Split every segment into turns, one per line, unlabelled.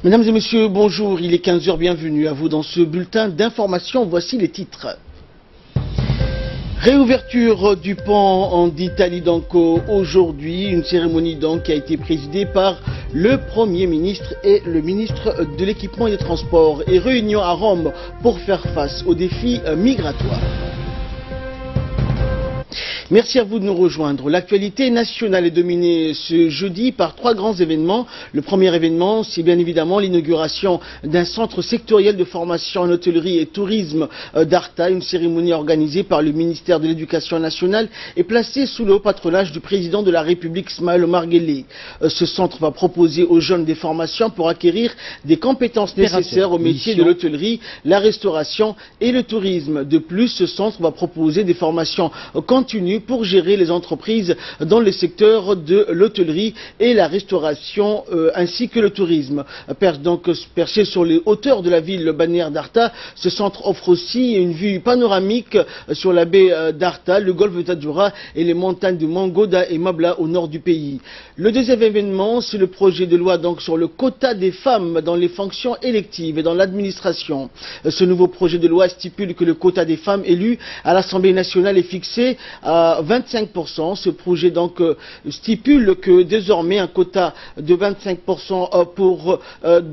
Mesdames et messieurs, bonjour, il est 15 h, bienvenue à vous dans ce bulletin d'information. Voici les titres. Réouverture du pont d'Italie donc aujourd'hui, une cérémonie donc qui a été présidée par le Premier ministre et le ministre de l'Équipement et des Transports, et réunion à Rome pour faire face aux défis migratoires. Merci à vous de nous rejoindre. L'actualité nationale est dominée ce jeudi par trois grands événements. Le premier événement, c'est bien évidemment l'inauguration d'un centre sectoriel de formation en hôtellerie et tourisme d'Arta, une cérémonie organisée par le ministère de l'Éducation nationale et placée sous le haut patronage du président de la République, Ismaël Omar Guelleh. Ce centre va proposer aux jeunes des formations pour acquérir des compétences nécessaires au métier de l'hôtellerie, la restauration et le tourisme. De plus, ce centre va proposer des formations continues pour gérer les entreprises dans le secteur de l'hôtellerie et la restauration ainsi que le tourisme. Perché sur les hauteurs de la ville balnéaire d'Arta, ce centre offre aussi une vue panoramique sur la baie d'Arta, le golfe de Tadjoura et les montagnes de Mangoda et Mabla au nord du pays. Le deuxième événement, c'est le projet de loi donc sur le quota des femmes dans les fonctions électives et dans l'administration. Ce nouveau projet de loi stipule que le quota des femmes élues à l'Assemblée nationale est fixé à 25%. Ce projet donc stipule que désormais un quota de 25%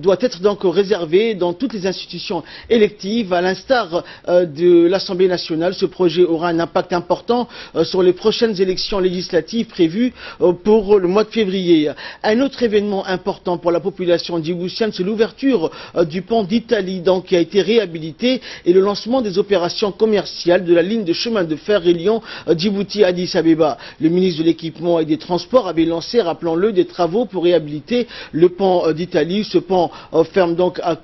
doit être donc réservé dans toutes les institutions électives, à l'instar de l'Assemblée nationale. Ce projet aura un impact important sur les prochaines élections législatives prévues pour le mois de février. Un autre événement important pour la population djiboutienne, c'est l'ouverture du pont d'Italie donc qui a été réhabilité et le lancement des opérations commerciales de la ligne de chemin de fer Lyon Djibouti-Addis Abeba. Le ministre de l'Équipement et des Transports avait lancé, rappelons-le, des travaux pour réhabiliter le pont d'Italie. Ce pont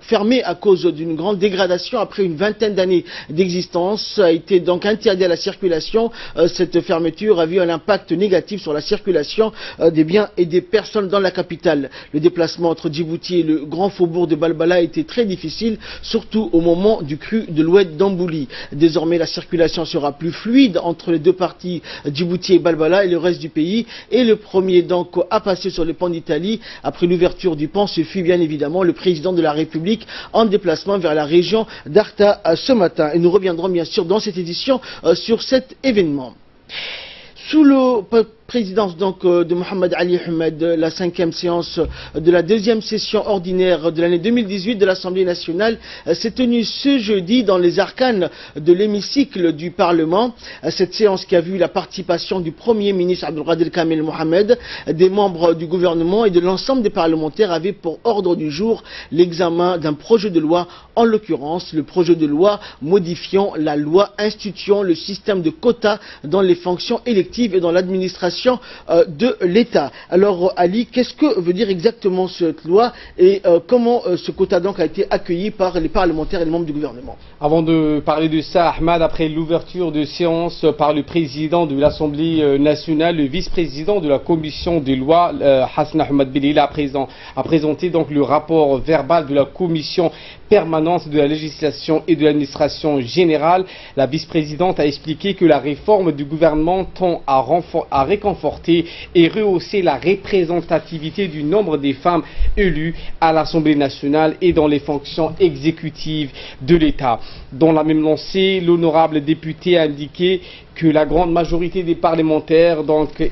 fermé à cause d'une grande dégradation après une vingtaine d'années d'existence a été donc interdit à la circulation. Cette fermeture a eu un impact négatif sur la circulation des biens et des personnes dans la capitale. Le déplacement entre Djibouti et le grand faubourg de Balbala a été très difficile, surtout au moment du cru de l'Oued d'Ambouli. Désormais, la circulation sera plus fluide entre les deux parties, Djibouti et Balbala, et le reste du pays. Et le premier donc à passer sur le pont d'Italie après l'ouverture du pont, ce fut bien évidemment le président de la République en déplacement vers la région d'Arta ce matin. Et nous reviendrons bien sûr dans cette édition sur cet événement. Sous le présidence donc de Mohamed Ali Ahmed, la 5e séance de la deuxième session ordinaire de l'année 2018 de l'Assemblée nationale s'est tenue ce jeudi dans les arcanes de l'hémicycle du Parlement. Cette séance qui a vu la participation du Premier ministre Abdelkader Kamel Mohamed, des membres du gouvernement et de l'ensemble des parlementaires avait pour ordre du jour l'examen d'un projet de loi, en l'occurrence le projet de loi modifiant la loi instituant le système de quotas dans les fonctions électives et dans l'administration de l'État. Alors Ali, qu'est-ce que veut dire exactement cette loi et comment ce quota donc a été accueilli par les parlementaires et les membres du gouvernement?
Avant de parler de ça, Ahmad, après l'ouverture de séance par le président de l'Assemblée nationale, le vice-président de la commission des lois, Hassan Ahmad Belil, a présenté donc le rapport verbal de la commission permanente de la législation et de l'administration générale. La vice-présidente a expliqué que la réforme du gouvernement tend à réconforter et rehausser la représentativité du nombre des femmes élues à l'Assemblée nationale et dans les fonctions exécutives de l'État. Dans la même lancée, l'honorable député a indiqué que la grande majorité des parlementaires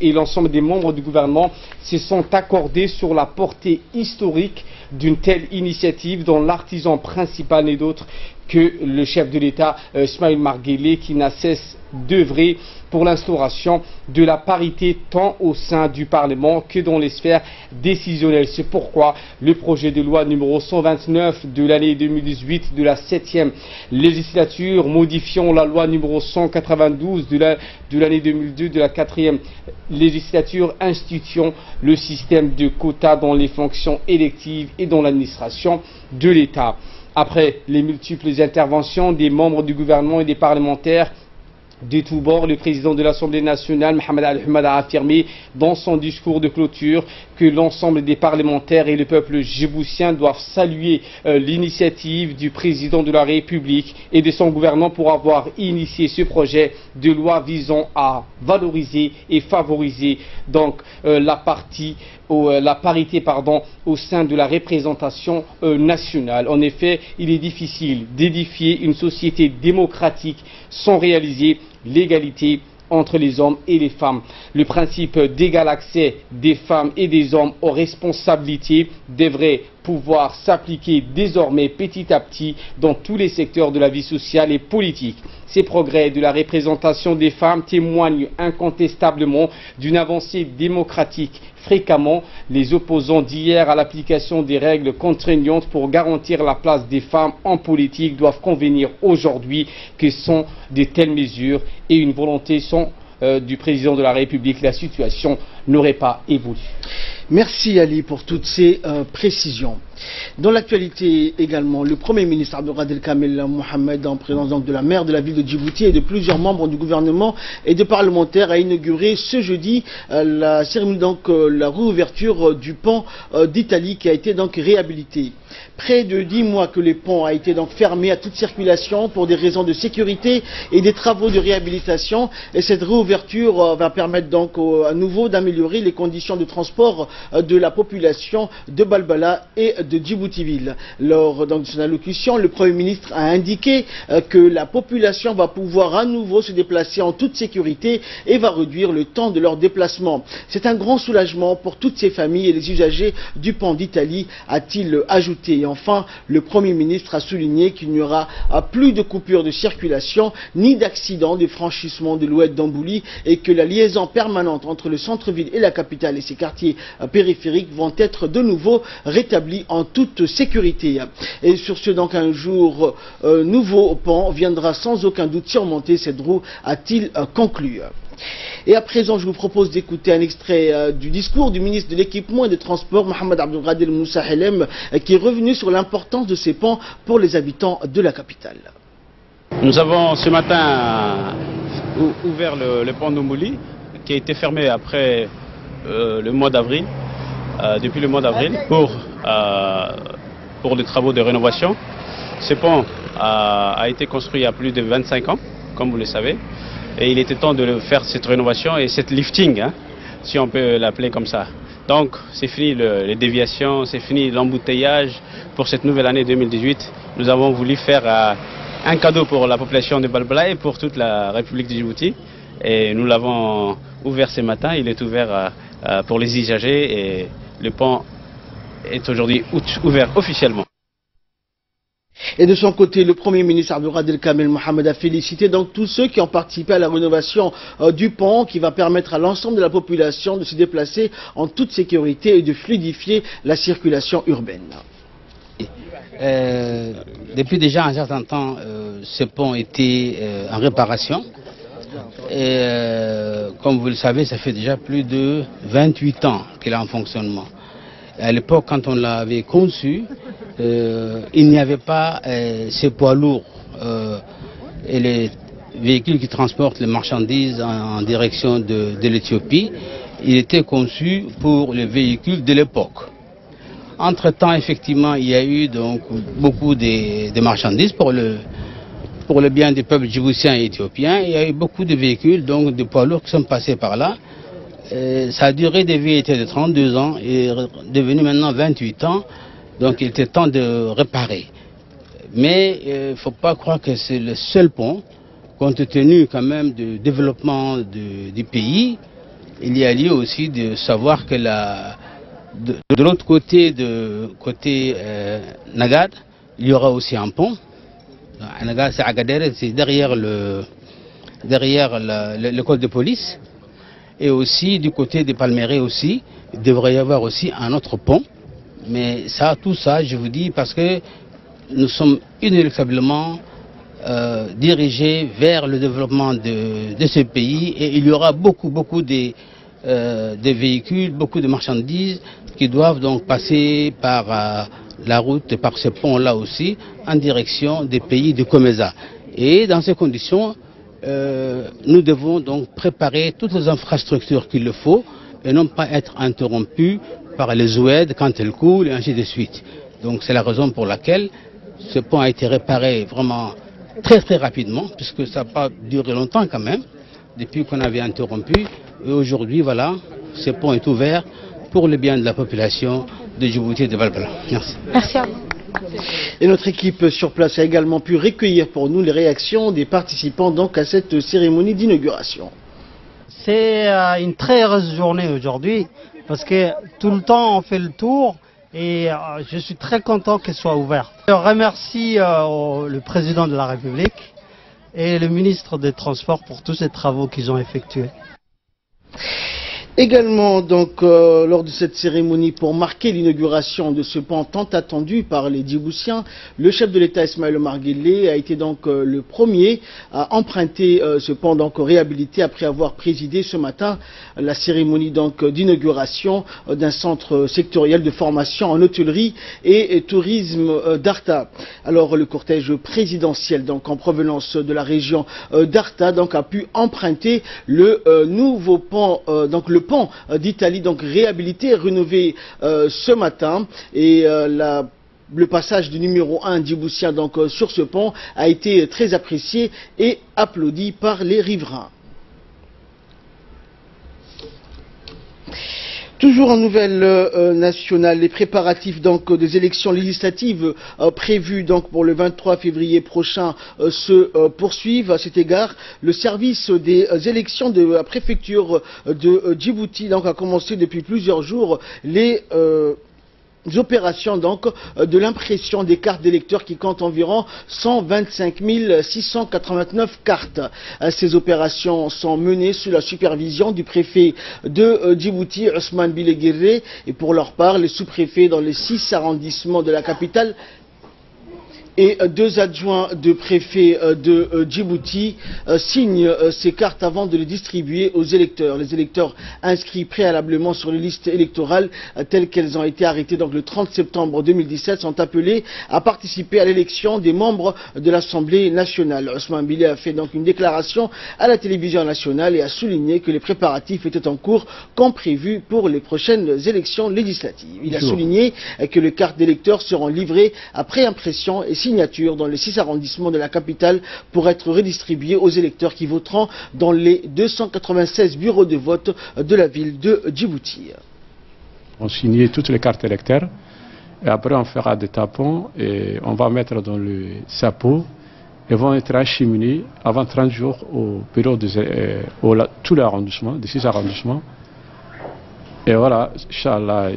et l'ensemble des membres du gouvernement se sont accordés sur la portée historique d'une telle initiative dont l'artisan principal n'est d'autre que le chef de l'État, Ismaël Omar Guelleh, qui n'a cesse d'œuvrer pour l'instauration de la parité tant au sein du Parlement que dans les sphères décisionnelles. C'est pourquoi le projet de loi numéro 129 de l'année 2018 de la 7e législature, modifiant la loi numéro 192 de l'année 2002 de la 4e législature, instituant le système de quotas dans les fonctions électives et dans l'administration de l'État. Après les multiples interventions des membres du gouvernement et des parlementaires de tous bords, le président de l'Assemblée nationale, Mohamed Ali Ahmed, a affirmé dans son discours de clôture que l'ensemble des parlementaires et le peuple djiboutien doivent saluer l'initiative du président de la République et de son gouvernement pour avoir initié ce projet de loi visant à valoriser et favoriser donc la partie la parité au sein de la représentation nationale. En effet, il est difficile d'édifier une société démocratique sans réaliser l'égalité entre les hommes et les femmes. Le principe d'égal accès des femmes et des hommes aux responsabilités devrait pouvoir s'appliquer désormais petit à petit dans tous les secteurs de la vie sociale et politique. Ces progrès de la représentation des femmes témoignent incontestablement d'une avancée démocratique. Fréquemment, les opposants d'hier à l'application des règles contraignantes pour garantir la place des femmes en politique doivent convenir aujourd'hui que sont de telles mesures et une volonté du président de la République, la situation n'aurait pas évolué.
Merci Ali pour toutes ces précisions. Dans l'actualité également, le Premier ministre Abdelkader Kamel Mohamed, en présence donc de la maire de la ville de Djibouti et de plusieurs membres du gouvernement et de parlementaires, a inauguré ce jeudi la cérémonie, la réouverture du pont d'Italie qui a été donc réhabilité. Près de 10 mois que le pont a été donc fermé à toute circulation pour des raisons de sécurité et des travaux de réhabilitation, et cette réouverture va permettre donc à nouveau d'améliorer les conditions de transport de la population de Balbala et de Djibouti-Ville. Lors donc, de son allocution, le Premier ministre a indiqué que la population va pouvoir à nouveau se déplacer en toute sécurité et va réduire le temps de leur déplacement. C'est un grand soulagement pour toutes ces familles et les usagers du pont d'Italie, a-t-il ajouté. Et enfin, le Premier ministre a souligné qu'il n'y aura plus de coupure de circulation ni d'accident de franchissement de l'oued d'Ambouli et que la liaison permanente entre le centre-ville et la capitale et ses quartiers périphériques vont être de nouveau rétablis en toute sécurité. Et sur ce, donc, un jour nouveau pont viendra sans aucun doute surmonter cette roue, a-t-il conclu. Et à présent, je vous propose d'écouter un extrait du discours du ministre de l'Équipement et des Transports, Mohamed Abdelkader Moussa Helem, qui est revenu sur l'importance de ces ponts pour les habitants de la capitale.
Nous avons ce matin ouvert le pont d'Ambouli, qui a été fermé après le mois d'avril, depuis le mois d'avril, pour les travaux de rénovation. Ce pont a été construit il y a plus de 25 ans, comme vous le savez. Et il était temps de faire cette rénovation et cette lifting, hein, si on peut l'appeler comme ça. Donc c'est fini les déviations, c'est fini l'embouteillage. Pour cette nouvelle année 2018, nous avons voulu faire un cadeau pour la population de Balbala et pour toute la République de Djibouti. Et nous l'avons ouvert ce matin, il est ouvert pour les usagers et le pont est aujourd'hui ouvert officiellement.
Et de son côté, le Premier ministre Abdelkader Kamel Mohamed a félicité donc tous ceux qui ont participé à la rénovation du pont qui va permettre à l'ensemble de la population de se déplacer en toute sécurité et de fluidifier la circulation urbaine.
Depuis déjà un certain temps, ce pont était en réparation. Et comme vous le savez, ça fait déjà plus de 28 ans qu'il est en fonctionnement. À l'époque, quand on l'avait conçu, il n'y avait pas ces poids lourds et les véhicules qui transportent les marchandises en direction de l'Éthiopie. Il était conçu pour les véhicules de l'époque. Entre-temps, effectivement, il y a eu donc beaucoup de marchandises pour le bien des peuples djiboutiens et éthiopiens. Il y a eu beaucoup de véhicules, donc de poids lourds qui sont passés par là. Sa durée de vie était de 32 ans et est devenue maintenant 28 ans. Donc il était temps de réparer. Mais il ne faut pas croire que c'est le seul pont, compte tenu quand même du développement du pays. Il y a lieu aussi de savoir que de l'autre côté, côté Nagad, il y aura aussi un pont. Nagad, c'est Agadere, c'est derrière l'école de police. Et aussi du côté des Palmérés aussi, il devrait y avoir aussi un autre pont. Mais ça, tout ça, je vous dis, parce que nous sommes inéluctablement dirigés vers le développement de ce pays et il y aura beaucoup de véhicules, beaucoup de marchandises qui doivent donc passer par la route, par ce pont-là aussi, en direction des pays de Comesa. Et dans ces conditions, nous devons donc préparer toutes les infrastructures qu'il le faut et non pas être interrompus par les oueds quand elles coulent et ainsi de suite. Donc c'est la raison pour laquelle ce pont a été réparé vraiment très rapidement, puisque ça n'a pas duré longtemps quand même, depuis qu'on avait interrompu. Et aujourd'hui, voilà, ce pont est ouvert pour le bien de la population de Djibouti et de Val-Bala. Merci.
Merci à vous.
Et notre équipe sur place a également pu recueillir pour nous les réactions des participants donc à cette cérémonie d'inauguration.
C'est une très heureuse journée aujourd'hui parce que tout le temps on fait le tour et je suis très content qu'elle soit ouverte. Je remercie le président de la République et le ministre des Transports pour tous ces travaux qu'ils ont effectués.
Également, donc, lors de cette cérémonie pour marquer l'inauguration de ce pont tant attendu par les Djiboutiens, le chef de l'État Ismaël Omar Guelleh a été donc le premier à emprunter ce pont donc réhabilité après avoir présidé ce matin la cérémonie donc d'inauguration d'un centre sectoriel de formation en hôtellerie et tourisme d'Arta. Alors le cortège présidentiel donc en provenance de la région d'Arta donc a pu emprunter le nouveau pont donc le pont d'Italie, donc réhabilité et rénové ce matin. Et le passage du numéro 1 djiboutien donc sur ce pont a été très apprécié et applaudi par les riverains. Toujours en nouvelle nationale, les préparatifs donc des élections législatives prévues donc pour le 23 février prochain se poursuivent. À cet égard, le service des élections de la préfecture de Djibouti donc a commencé depuis plusieurs jours les opérations donc de l'impression des cartes d'électeurs qui comptent environ 125 689 cartes. Ces opérations sont menées sous la supervision du préfet de Djibouti, Ousmane Bileguiré, et pour leur part, les sous-préfets dans les 6 arrondissements de la capitale et 2 adjoints de préfet de Djibouti signent ces cartes avant de les distribuer aux électeurs. Les électeurs inscrits préalablement sur les listes électorales telles qu'elles ont été arrêtées donc le 30 septembre 2017 sont appelés à participer à l'élection des membres de l'Assemblée nationale. Ousmane Bilé a fait donc une déclaration à la télévision nationale et a souligné que les préparatifs étaient en cours comme prévu pour les prochaines élections législatives. Il a souligné que les cartes d'électeurs seront livrées après impression et signature dans les 6 arrondissements de la capitale pour être redistribuées aux électeurs qui voteront dans les 296 bureaux de vote de la ville de Djibouti.
On signe toutes les cartes électeurs et après on fera des tapons et on va mettre dans le sapot et vont être acheminés avant 30 jours au bureau de tous les arrondissements, des 6 arrondissements. Et voilà, Inch'Allah,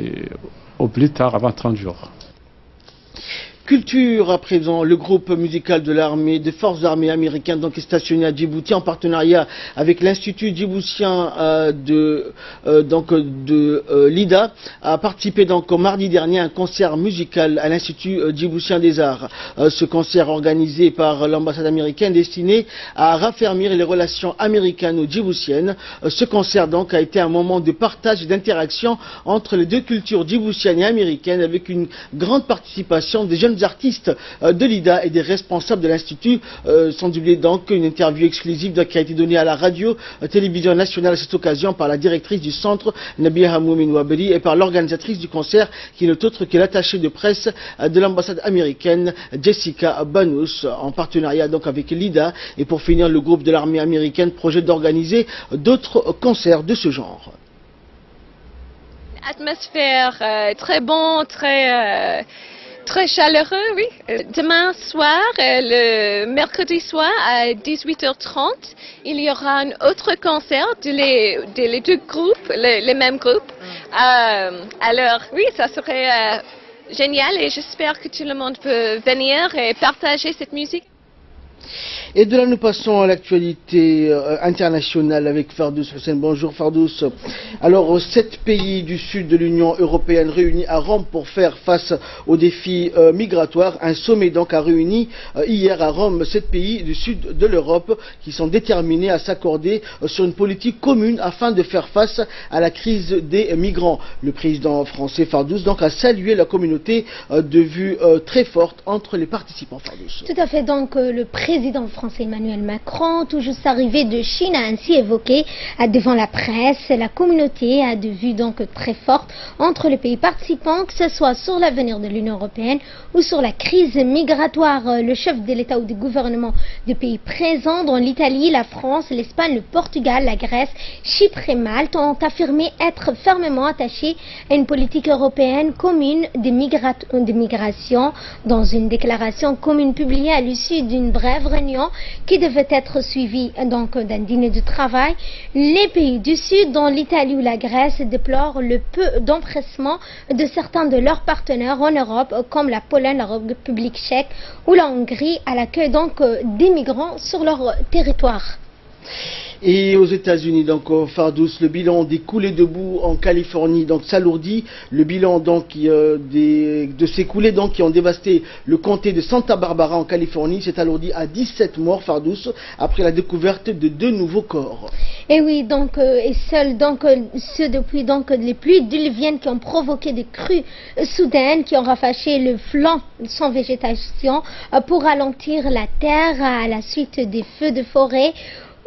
au plus tard avant 30 jours.
Culture à présent, le groupe musical de l'armée, des forces armées américaines donc est stationné à Djibouti en partenariat avec l'Institut djiboutien de l'IDA, a participé donc au mardi dernier à un concert musical à l'Institut djiboutien des arts. Ce concert organisé par l'ambassade américaine destiné à raffermir les relations américano-djiboutiennes. Ce concert donc a été un moment de partage et d'interaction entre les deux cultures djiboutiennes et américaines avec une grande participation des jeunes artistes de l'IDA et des responsables de l'Institut, sans oublier donc une interview exclusive qui a été donnée à la radio-télévision nationale à cette occasion par la directrice du centre, Nabia Hamoumin Waberi, et par l'organisatrice du concert, qui n'est autre que l'attachée de presse de l'ambassade américaine, Jessica Banous, en partenariat donc avec l'IDA. Et pour finir, le groupe de l'armée américaine projette d'organiser d'autres concerts de ce genre.
Atmosphère très bon, très chaleureux, oui. Demain soir, le mercredi soir à 18h30, il y aura un autre concert les deux groupes, les mêmes groupes. Alors oui, ça serait génial et j'espère que tout le monde peut venir et partager cette musique.
Et de là, nous passons à l'actualité internationale avec Fardous Hussein. Bonjour Fardous. Alors, 7 pays du sud de l'Union européenne réunis à Rome pour faire face aux défis migratoires. Un sommet donc a réuni hier à Rome 7 pays du sud de l'Europe qui sont déterminés à s'accorder sur une politique commune afin de faire face à la crise des migrants. Le président français Fardous donc a salué la communauté de vues très forte entre les participants. Fardous.
Tout à fait. Donc, le président français Emmanuel Macron, tout juste arrivé de Chine, a ainsi évoqué devant la presse, la communauté a de vues donc très fortes entre les pays participants, que ce soit sur l'avenir de l'Union européenne ou sur la crise migratoire. Le chef de l'État ou du gouvernement de pays présents, dont l'Italie, la France, l'Espagne, le Portugal, la Grèce, Chypre et Malte, ont affirmé être fermement attachés à une politique européenne commune de migration. Dans une déclaration commune publiée à l'issue d'une brève réunion qui devait être suivie donc d'un dîner de travail, les pays du Sud, dont l'Italie ou la Grèce, déplorent le peu d'empressement de certains de leurs partenaires en Europe, comme la Pologne, la République tchèque ou la Hongrie, à l'accueil donc des migrants sur leur territoire.
Et aux États-Unis, donc Fardous, le bilan des coulées de boue en Californie donc s'alourdit. Le bilan donc de ces coulées donc qui ont dévasté le comté de Santa Barbara en Californie s'est alourdi à 17 morts, Fardous, après la découverte de 2 nouveaux corps.
Et oui, donc et seuls donc ceux depuis donc les pluies diluviennes qui ont provoqué des crues soudaines, qui ont rafraîchi le flanc sans végétation pour ralentir la terre à la suite des feux de forêt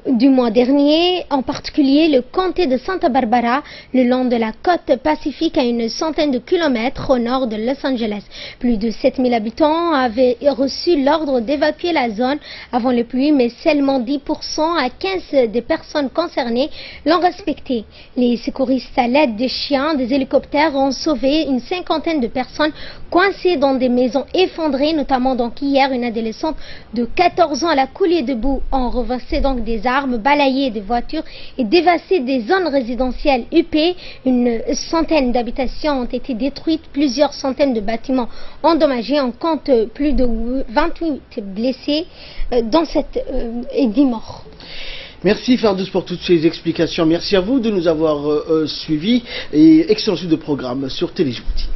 du mois dernier, en particulier le comté de Santa Barbara, le long de la côte pacifique à une centaine de kilomètres au nord de Los Angeles. Plus de 7000 habitants avaient reçu l'ordre d'évacuer la zone avant les pluies, mais seulement 10% à 15 des personnes concernées l'ont respecté. Les secouristes à l'aide des chiens, des hélicoptères ont sauvé une cinquantaine de personnes coincées dans des maisons effondrées, notamment donc hier une adolescente de 14 ans à la coulée de boue ont reversé donc des arbres, balayé des voitures et dévasté des zones résidentielles huppées. Une centaine d'habitations ont été détruites, plusieurs centaines de bâtiments endommagés. On compte plus de 28 blessés dans cette et 10 morts.
Merci Fardous pour toutes ces explications. Merci à vous de nous avoir suivis et excellent suite de programme sur Téléjournée.